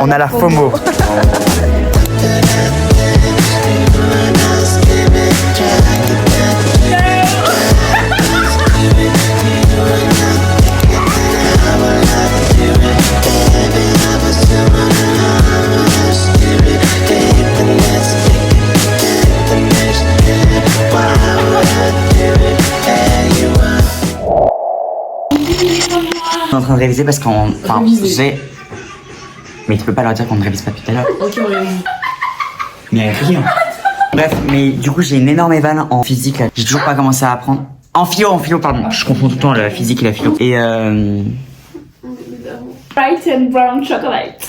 On a la FOMO. On est en train de réviser parce qu'on... Enfin, j'ai... Mais tu peux pas leur dire qu'on ne révise pas depuis tout à l'heure. Ok, on révise. Mais rien. Bref, mais du coup j'ai une énorme éval en physique là. J'ai toujours pas commencé à apprendre. En philo, pardon. Je confonds tout le temps la physique et la philo. Et White and brown chocolate.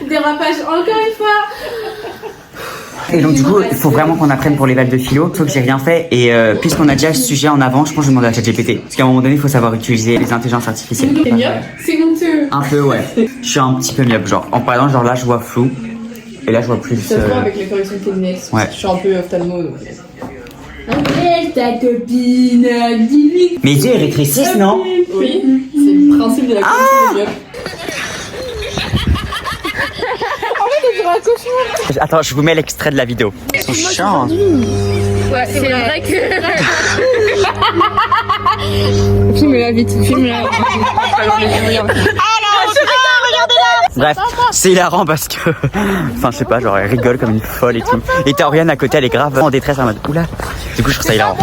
Dérapage encore une fois. Et donc du coup, il faut vraiment qu'on apprenne pour l'éval de philo, sauf que j'ai rien fait. Et puisqu'on a déjà ce sujet en avant, je pense que je vais demander à ChatGPT. Parce qu'à un moment donné, il faut savoir utiliser les intelligences artificielles. C'est mieux. C'est honteux. Un peu, ouais. Je suis un petit peu mieux, genre. En parlant, genre là, je vois flou. Et là, je vois plus. Ça se voit avec les corrections de tes lunettes. Ouais. Je suis un peu ophtalmo. Donc... Appelle ta copine, dis-lui. Mes yeux, ils rétrécissent, non? Oui, c'est le principe de la correction des myopes. Attends, je vous mets l'extrait de la vidéo. C'est chiant. Ouais, c'est vrai que. Filme-la vite, filme-la. Bref, c'est hilarant parce que... Enfin, je sais pas, genre, elle rigole comme une folle et tout. Et t'as Oriane à côté, elle est grave en détresse en mode... Oula. Du coup, je trouve ça hilarant.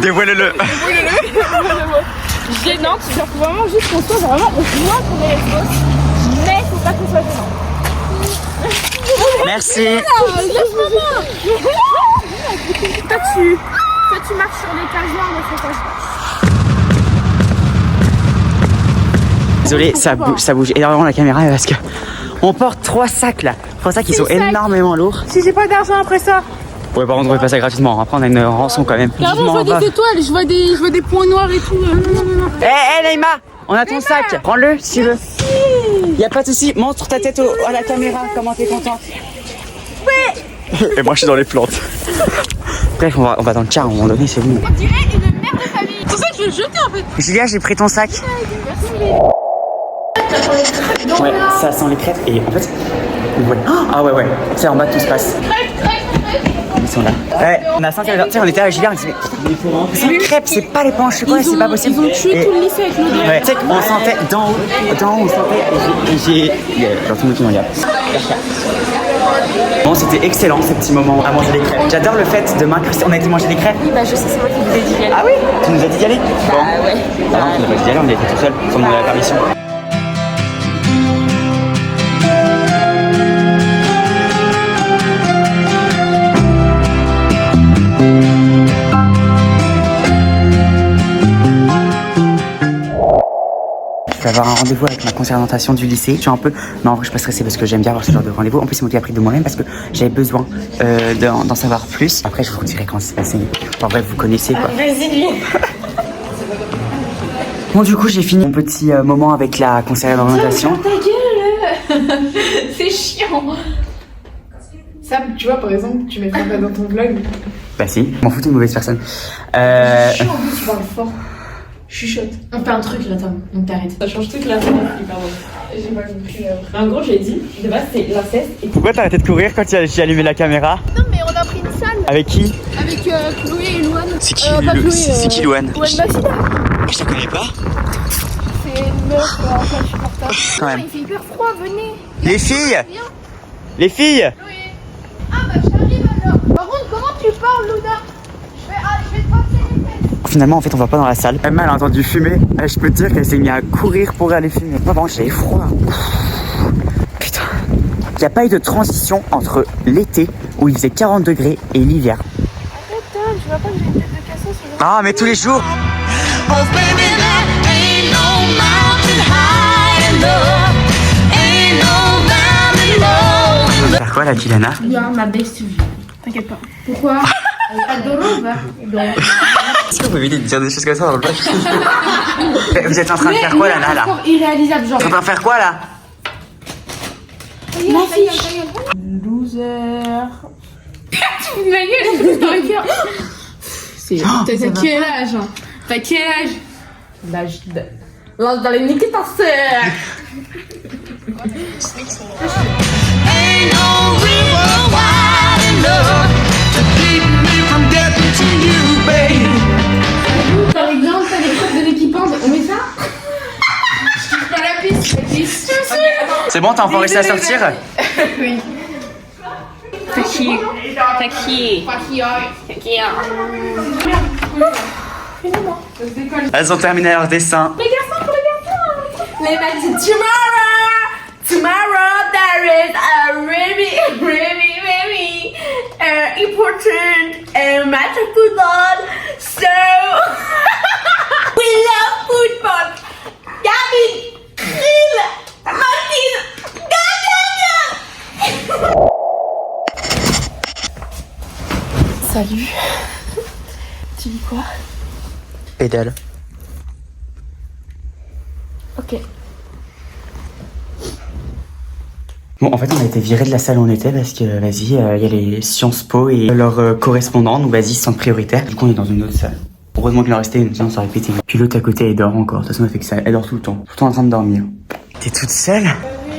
Dévoile-le. Gênante, genre faut vraiment juste qu'on soit vraiment, on voit qu'on est lesbos, mais faut pas qu'on soit gênant. Merci. Toi tu marches sur les casoirs, mais faut pas. Désolé, ça bouge énormément la caméra parce que on porte 3 sacs là. 3 sacs qui sont énormément lourds. Si j'ai pas d'argent après ça. Ouais, par contre, on peut pas ça gratuitement. Après, on a une rançon quand même. Pardon, je vois des étoiles, je vois des points noirs et tout. Hé, Naïma, on a ton sac. Prends-le si tu veux. Y a pas de souci. Montre ta tête à la caméra. Comment t'es contente? Ouais. Et moi, je suis dans les plantes. Bref, on va dans le car à un moment donné, c'est bon. On dirait une mère de famille. C'est pour ça que je vais le jeter en fait. Julia, j'ai pris ton sac. Ouais, ça sent les crêpes et en fait, ouais. Ah ouais, c'est en bas que tout se passe. Ils sont là. Ouais, on a senti, tu sais, on était avec Julia, on disait, mais c'est les crêpes, c'est pas les pains, je sais quoi, c'est pas possible. Ils ont tué tout le lycée avec l'odeur. Ouais, tu sais qu'on sentait d'en haut, on sentait, et j'ai. Genre tout le monde qui m'en regarde. Bon, c'était excellent ces petits moments à manger des crêpes. J'adore le fait de m'incruster. On a été manger des crêpes. Oui, bah je sais, c'est moi qui vous ai dit d'y aller. Ah oui? Tu nous as dit d'y aller? Bah ouais. Ah non, tu nous as pas dit d'y aller, on y était tout seul, sans demander la permission. Je vais avoir un rendez-vous avec ma conseillère d'orientation du lycée. Je suis un peu... Non, en vrai, je suis pas stressée parce que j'aime bien avoir ce genre de rendez-vous. En plus, c'est moi qui ai appris de moi-même parce que j'avais besoin d'en savoir plus. Après, je vous dirai quand c'est passé. En vrai, vous connaissez quoi. Vas-y. Bon, du coup, j'ai fini mon petit moment avec la conseillère d'orientation. Ta gueule. C'est chiant. Sam, tu vois, par exemple, tu mettras pas dans ton vlog. Bah si, je m'en fous, t'es une mauvaise personne. Chiant, en plus, tu parles fort. Chuchote. On fait un truc là, Tom, donc t'arrêtes. Ça change toute la fin, pardon. J'ai pas compris. En gros, j'ai dit, de base, c'est l'inceste. Et... Pourquoi t'as arrêté de courir quand j'ai allumé la caméra? Non, mais on a pris une salle. Avec qui? Avec Chloé et Louane. C'est qui, c'est qui Louane? Louane Massina. Je la connais pas. C'est une meuf insupportable. Quand même. Il fait hyper froid, venez. Les filles! Les filles! Oui. Ah bah j'arrive alors. Par contre, comment tu parles, Luna? Je vais te passer les fesses. Finalement, en fait, on va pas dans la salle. Elle m'a entendu fumer. Je peux te dire qu'elle s'est mise à courir pour aller fumer. Moi, par contre, j'avais froid. Putain. Il n'y a pas eu de transition entre l'été, où il faisait 40 degrés, et l'hiver. Arrête, Tom, tu vois pas que j'ai une tête de cassos. Ah, mais tous les jours! Oh baby, Faire quoi la Kilana? Ma best. T'inquiète pas. Pourquoi? Adorable. Est-ce que vous pouvez dire des choses comme ça dans le blog? Vous êtes en train de faire quoi là là? Irréalisable, genre. Vous êtes en train de faire quoi là? Ma fiche. Loser. Ma gueule, je dans le cœur. T'as quel âge? T'as quel âge? L'âge dans les niquer ta sœur. Par exemple, t'as des codes de l'équipement, on met ça? Pas la piste, la piste. C'est bon, t'as enfin réussi à sortir? Oui. T'as chier. T'as chier. Elles ont terminé leur dessin. Les mecs disent tomorrow there is a very important match of football. So we love football. Gabi, Krill, Martine, go. Salut. Tu dis quoi? Pédale. Ok. Bon, en fait, on a été virés de la salle où on était parce que, vas-y, il y a les Sciences Po et leurs correspondants, donc vas-y, centre prioritaire. Du coup, on est dans une autre salle. Heureusement qu'il en restait une, sinon ça aurait pété. Puis l'autre à côté, elle dort encore. De toute façon, elle fait que ça. Elle dort tout le temps en train de dormir. T'es toute seule? Oui,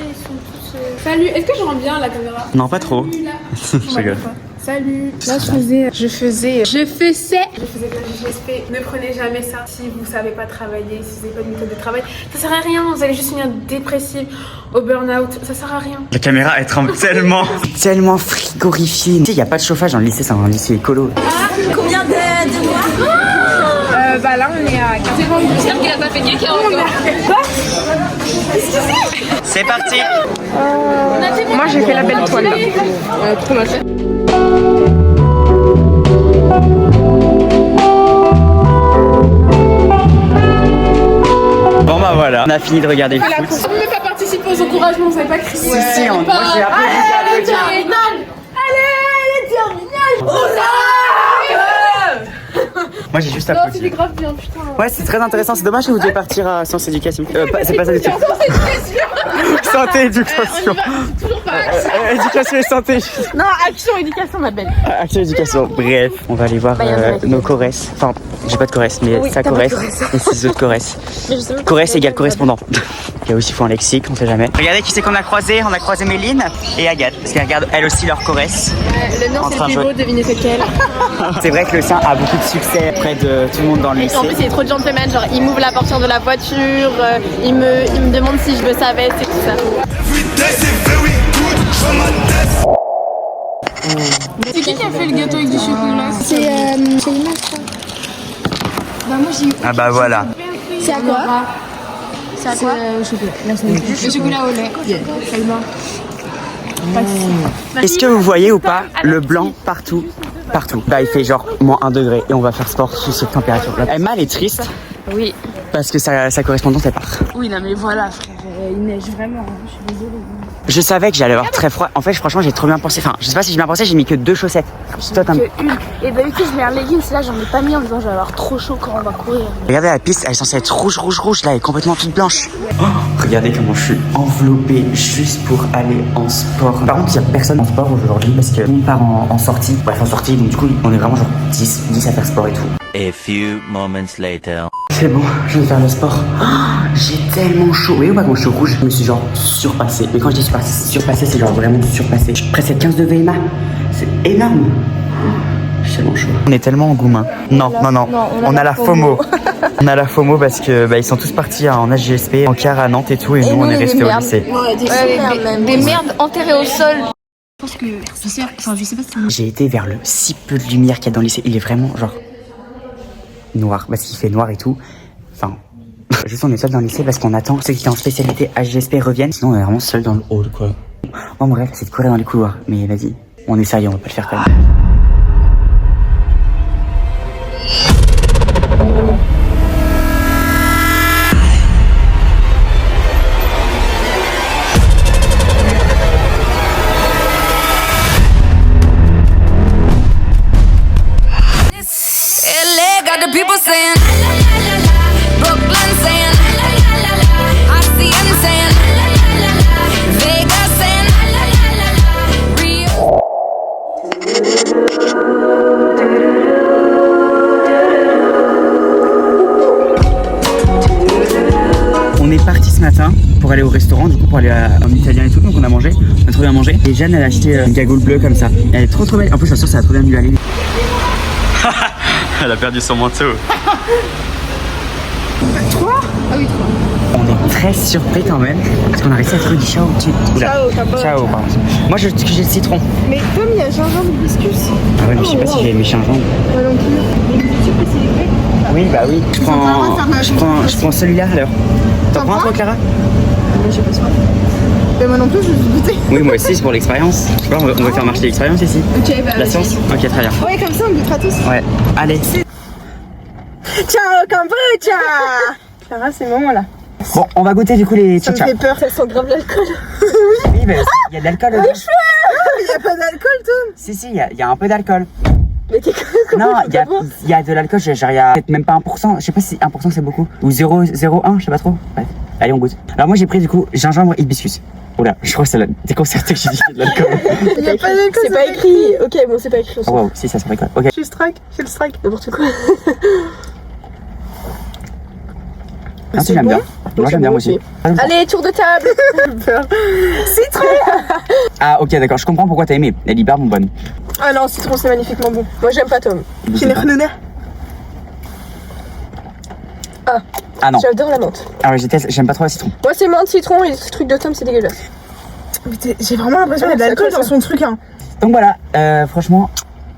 ils sont tous. Salut, est-ce que je rends bien la caméra? Non, pas trop. Je rigole. Salut. Là, je faisais de la GSP. Ne prenez jamais ça si vous savez pas travailler, si vous n'avez pas de méthode de travail. Ça sert à rien, vous allez juste finir dépressif, au burn-out. Ça sert à rien. La caméra, elle tremble tellement. Tellement frigorifiée. Tu sais, il n'y a pas de chauffage dans le lycée, c'est un lycée écolo. Combien de mois? Bah là, on est à 15. J'espère qu'il a pas fait quelqu'un encore. Quoi? C'est parti. Moi, j'ai fait la belle toile là. Trop mal fait. Bon bah voilà, on a fini de regarder le foot. On ne peut pas participer aux encouragements, vous savez pas crier. Si, moi j'ai applaudi. Allez, terminale. Moi j'ai juste Non, applaudi. c'était grave bien, putain. Ouais, c'est très intéressant. C'est dommage que vous devez partir à Sciences Éducation. C'est pas ça du tout. Santé, éducation. Toujours pas. Éducation et santé. Non, action, éducation, ma belle. Action, éducation. Bref, on va aller voir nos Corès. Enfin, j'ai pas de Corès, mais Oui, sa t'as pas de Corès Corès. et ses autres Corès. Mais je sais même pas Corès si égale c'est correspondant. Il y a aussi faut un lexique, on sait jamais. Regardez qui c'est qu'on a croisé. On a croisé Méline et Agathe. Parce qu'elles regardent elles aussi leur Corès. Le mien, c'est le plus beau, devinez c'est lequel. C'est vrai que le sien a beaucoup de succès auprès de tout le monde dans le lycée. En plus, il est trop gentleman, genre il m'ouvre la portière de la voiture, il me demande si je veux sa veste et tout ça. C'est qui a fait le gâteau avec du chocolat? C'est Ima, je crois. Bah, moi j'ai eu. Ah bah voilà. C'est à quoi? C'est à quoi? Au chocolat. Le chocolat au lait. Ima. Est-ce que vous voyez ou pas le blanc partout? Partout. Bah il fait genre moins 1 degré et on va faire sport sous cette température là. Emma elle est triste Oui. parce que sa correspondante elle part. Oui, non, mais voilà, frère. Il neige vraiment, je suis désolée. Je savais que j'allais avoir très froid. En fait franchement j'ai trop bien pensé. Enfin je sais pas si j'ai bien pensé, j'ai mis que 2 chaussettes. Toi, t'as- Et d'habitude, je mets un leggings, là, j'en ai pas mis en disant je vais avoir trop chaud quand on va courir. Regardez la piste, elle est censée être rouge. Là elle est complètement toute blanche. Oh, regardez comment je suis enveloppé juste pour aller en sport. Par contre il n'y a personne en sport aujourd'hui parce que tout le monde part en sortie. Bref en sortie donc du coup on est vraiment genre 10 à faire sport et tout. A few moments later. C'est bon, je vais faire le sport. Oh, j'ai tellement chaud. Et ou pas quand je suis rouge, je me suis genre surpassé. Mais quand je dis surpassé, c'est genre vraiment surpassé. Je suis presque à 15 de VMA. C'est énorme. J'ai tellement chaud. On est tellement en gourmand. Non. On a la FOMO. On a la FOMO parce que ils sont tous partis en HGSP, en car à Nantes et tout. Et nous, on est restés au lycée. Des merdes enterrées au sol. Je pense que c'est sûr, enfin je sais pas si. J'ai été vers le si peu de lumière qu'il y a dans le lycée. Il est vraiment genre noir parce qu'il fait noir et tout. Enfin, juste on est seul dans le lycée parce qu'on attend ceux qui étaient en spécialité HGSP reviennent. Sinon on est vraiment seul dans le hall quoi. Oh mon rêve c'est de courir dans les couloirs. Mais vas-y, on est sérieux, on va pas le faire quand même. On est parti ce matin pour aller au restaurant, du coup pour aller en italien et tout, donc on a mangé, on a trop bien mangé. Et Jeanne elle a acheté une cagoule bleue comme ça. Elle est trop belle, en plus je suis sûr que ça va trop bien lui aller. Elle a perdu son manteau. Toi? Ah oui, toi. On est très surpris quand même, parce qu'on a réussi à trouver du ciao au-dessus. Ciao, capote. Ciao, pardon. Moi j'ai le citron. Mais comme il y a gingembre hibiscus. Ah ouais, mais je sais pas si j'ai mes gingembre. Moi non plus. Mais tu peux célébrer? Oui, bah oui. Je prends celui-là alors. T'en prends un toi, Clara? Mais j'ai pas soin. Mais moi non plus, je vais goûter. Oui, moi aussi, c'est pour l'expérience. Je sais pas, on va faire marcher l'expérience ici. Ok, bah. La science? Ok, très bien. Ouais, comme ça on goûtera tous. Ouais, allez. Ciao, kombucha. Clara, c'est le moment là. Bon, on va goûter du coup les Ça me chicha. fait peur. Ça sent grave l'alcool. Oui, mais il y a de l'alcool dedans. Il y a pas d'alcool, Tom. Si, il y a un peu d'alcool. Mais t'es comment? Non, il y a de l'alcool, genre il y a peut-être même pas 1%. Je sais pas si 1% c'est beaucoup. Ou 0,01, je sais pas trop. Bref, allez, on goûte. Alors moi j'ai pris du coup gingembre hibiscus. Oula, je crois que c'est déconcerté que j'ai dit de l'alcool. Il y a pas d'alcool. C'est pas écrit. Ok, bon, c'est pas écrit. Oh wow, si ça se rigole. Ok. J'ai le strike. N'importe quoi. Ah, si, j'aime bien. Moi j'aime bien moi aussi. Allez, tour de table. Citron. Ah ok d'accord, je comprends pourquoi t'as aimé. Elle est hyper bonne. Ah non, citron c'est magnifiquement bon. Moi j'aime pas Tom. Ah non. J'adore la menthe. Ah ouais, j'aime pas trop le citron. Moi c'est menthe, citron et le truc de Tom c'est dégueulasse. J'ai vraiment l'impression qu'il y a de l'alcool dans son truc. Hein. Donc voilà, franchement,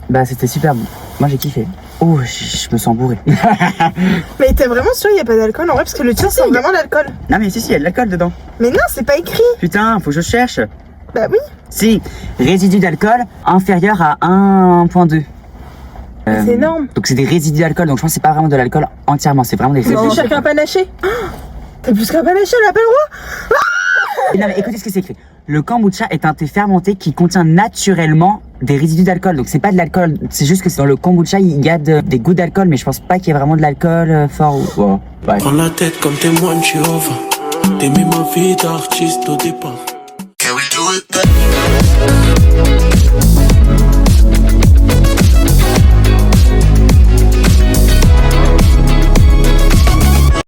bah c'était super bon. Moi j'ai kiffé. Oh, je me sens bourré. Mais t'es vraiment sûr qu'il n'y a pas d'alcool en vrai? Parce que le tien sent vraiment l'alcool. Non mais si, il y a de l'alcool dedans. Mais non, c'est pas écrit. Putain, faut que je cherche. Bah oui. Si, résidu d'alcool inférieur à 1,2. C'est énorme. Donc c'est des résidus d'alcool, donc je pense que c'est pas vraiment de l'alcool entièrement, c'est vraiment des C'est résidus. plus cher qu'un panaché. Oh, t'es plus qu'un panaché, elle a pas le droit. Non mais écoutez ce que c'est écrit. Le kombucha est un thé fermenté qui contient naturellement des résidus d'alcool. Donc c'est pas de l'alcool, c'est juste que dans le kombucha il y a des goûts d'alcool, mais je pense pas qu'il y ait vraiment de l'alcool fort ou... Oh, ouais. Prends la tête comme témoin de Jéhovah. T'aimais ma vie d'artiste au départ. Can we do it?